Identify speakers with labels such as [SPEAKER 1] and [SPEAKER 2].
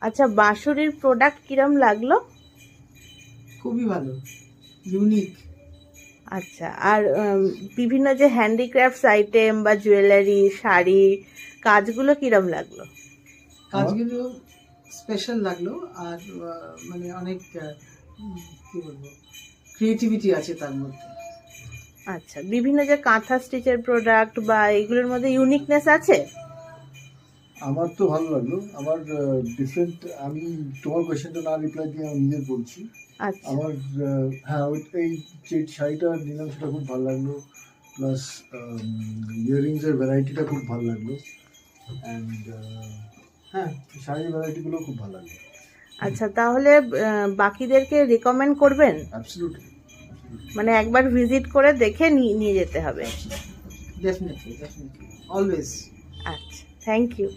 [SPEAKER 1] আচ্ছা, বাঁশুরির প্রোডাক্ট কিরম লাগলো?
[SPEAKER 2] খুবই ভালো, ইউনিক।
[SPEAKER 1] আচ্ছা, আর বিভিন্ন যে হ্যান্ডিক্রাফটস আইটেম বা জুয়েলারি, শাড়ি, কাজগুলো কিরম লাগলো?
[SPEAKER 2] কাজগুলো স্পেশাল লাগলো, আর মানে অনেক কি বলবো, ক্রিয়েটিভিটি আছে তার মধ্যে।
[SPEAKER 1] আচ্ছা, বিভিন্ন যে কাঁথা স্টিচের প্রোডাক্ট বা এগুলোর মধ্যে ইউনিকনেস আছে?
[SPEAKER 3] আমার তো ভালো লাগলো। আমার ডিফারেন্ট, আমি তোমার কোয়েশ্চেনটা না রিপ্লাই দিয়ে আমি নিজের বলছি।
[SPEAKER 1] আচ্ছা
[SPEAKER 3] আমার হ্যাঁ, এই যে শাড়িটা নিলাম সেটা খুব ভালো লাগলো, প্লাস ইয়াররিংসের ভ্যারাইটিটা খুব ভালো লাগলো, অ্যান্ড হ্যাঁ, শাড়ির ভ্যারাইটিগুলো খুব ভালো লাগলো।
[SPEAKER 1] আচ্ছা, তাহলে বাকিদেরকে রিকমেন্ড করবেন?
[SPEAKER 3] অ্যাবসলিউটলি।
[SPEAKER 1] মানে একবার ভিজিট করে দেখে নিয়ে যেতে হবে।
[SPEAKER 2] Definitely, always.
[SPEAKER 1] আচ্ছা, থ্যাংক ইউ।